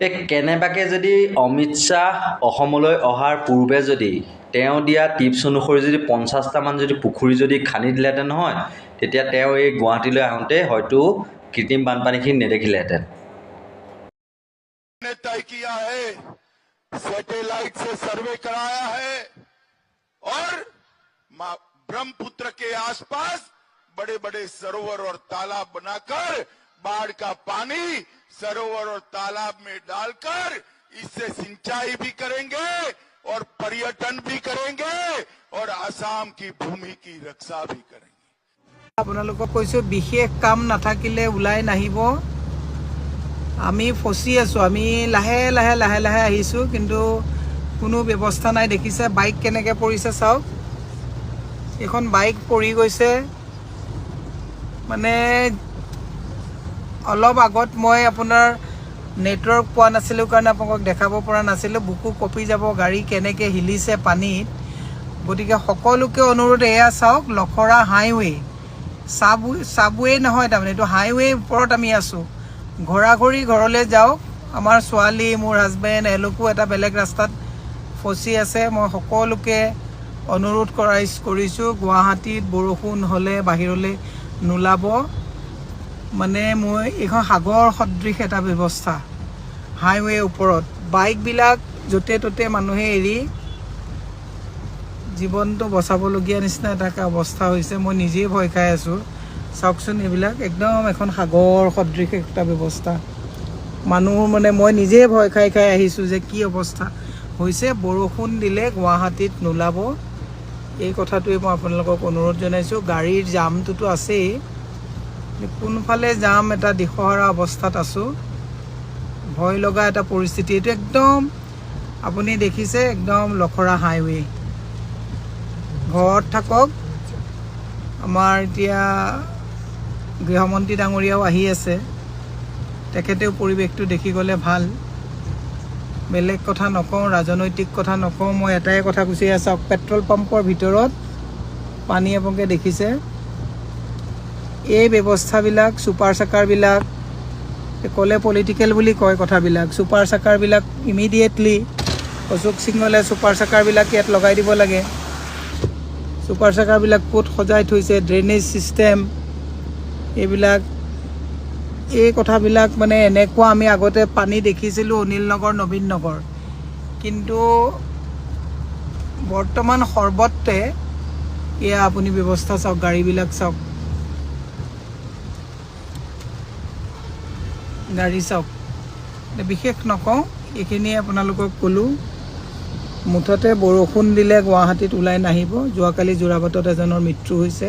কেনেবাকে যদি অমিত শ্বাহ অসমলৈ অহাৰ পূৰ্বে যদি তেওঁ দিয়া টিপছ অনুসৰি যদি 50টামান যদি পুখুৰী যদি খান্দি দিলেহেঁতেন নহয়, তেতিয়া তেওঁ এই গুৱাহাটীলৈ আহোঁতে হয়তো কৃত্ৰিম বানপানীখিনি নেদেখিলেহেঁতেন। तय किया है, सैटेलाइट से सर्वे कराया है और ब्रह्मपुत्र के आसपास बड़े बड़े सरोवर और तालाब बनाकर बाढ़ का पानी सरोवर और तालाब में डालकर इससे सिंचाई भी करेंगे और पर्यटन भी करेंगे और आसाम की भूमि की रक्षा भी करेंगे। আপোনালোকক কৈছো বিশেষ কাম নাথাকিলে ওলাই নাহিব। আমি ফচি আছো, আমি লাহে লাহে লাহে লাহে আহিছো, কিন্তু কোনো ব্যৱস্থা নাই। দেখিছে বাইক কেনেকৈ পৰিছে, চাওক এখন বাইক পৰি গৈছে। মানে অলপ আগত মই আপোনাৰ নেটৱৰ্ক পোৱা নাছিলোঁ কাৰণে আপোনালোকক দেখাব পৰা নাছিলোঁ। বুকু কঁপি যাব, গাড়ী কেনেকৈ হিলিছে পানীত। গতিকে সকলোকে অনুৰোধ, এয়া চাওক লখৰা হাইৱে, চাবৱে নহয় তাৰমানে, এইটো হাইৱেৰ ওপৰত আমি আছোঁ। ঘৰাঘৰি ঘৰলৈ যাওক। আমাৰ ছোৱালী, মোৰ হাজবেণ্ড, এওঁলোকো এটা বেলেগ ৰাস্তাত ফচি আছে। মই সকলোকে অনুৰোধ কৰিছোঁ, গুৱাহাটীত বৰষুণ হ'লে বাহিৰলৈ নোলাব। মানে মই এইখন সাগৰ সদৃশ এটা ব্যৱস্থা, হাইৱেৰ ওপৰত বাইকবিলাক য'তে ত'তে মানুহে এৰি জীৱনটো বচাবলগীয়া নিচিনা এটা অৱস্থা হৈছে। মই নিজেই ভয় খাই আছোঁ। চাওকচোন, এইবিলাক একদম এখন সাগৰ সদৃশ একটা ব্যৱস্থা। মানুহ মানে মই নিজেই ভয় খাই খাই আহিছোঁ যে কি অৱস্থা হৈছে। বৰষুণ দিলে গুৱাহাটীত নোলাব, এই কথাটোৱে মই আপোনালোকক অনুৰোধ জনাইছোঁ। গাড়ীৰ জামটোতো আছেই, কোনফালে যাম এটা দিশহৰা অৱস্থাত আছোঁ। ভয় লগা এটা পৰিস্থিতি। এইটো একদম আপুনি দেখিছে, একদম লখৰা হাইৱে। ঘৰত থাকক। আমাৰ এতিয়া গৃহমন্ত্ৰী ডাঙৰীয়াও আহি আছে, তেখেতেও পৰিৱেশটো দেখি গ'লে ভাল। বেলেগ কথা নকওঁ, ৰাজনৈতিক কথা নকওঁ, মই এটাই কথা গুচি আছোঁ। পেট্ৰল পাম্পৰ ভিতৰত পানী আপোনালোকে দেখিছে। এই ব্যৱস্থাবিলাক, ছুপাৰ চাকাৰবিলাক ক'লে পলিটিকেল বুলি কয় কথাবিলাক। ছুপাৰ চাকাৰবিলাক ইমিডিয়েটলি অশোক সিংহলে ছুপাৰ চাকাৰবিলাক ইয়াত লগাই দিব লাগে। ছুপাৰ চাকাৰবিলাক ক'ত সজাই থৈছে, ড্ৰেইনেজ ছিষ্টেম, এইবিলাক এই কথাবিলাক মানে এনেকুৱা। আমি আগতে পানী দেখিছিলোঁ অনিল নগৰ, নবীন নগৰ, কিন্তু বৰ্তমান সৰ্বত্ৰে এয়া আপুনি ব্যৱস্থা চাওক, গাড়ীবিলাক চাওক, গাড়ী চাওক। বিশেষ নকওঁ, এইখিনিয়ে আপোনালোকক ক'লোঁ। মুঠতে বৰষুণ দিলে গুৱাহাটীত ওলাই নাহিব। যোৱাকালি যোৰাবাটত এজনৰ মৃত্যু হৈছে।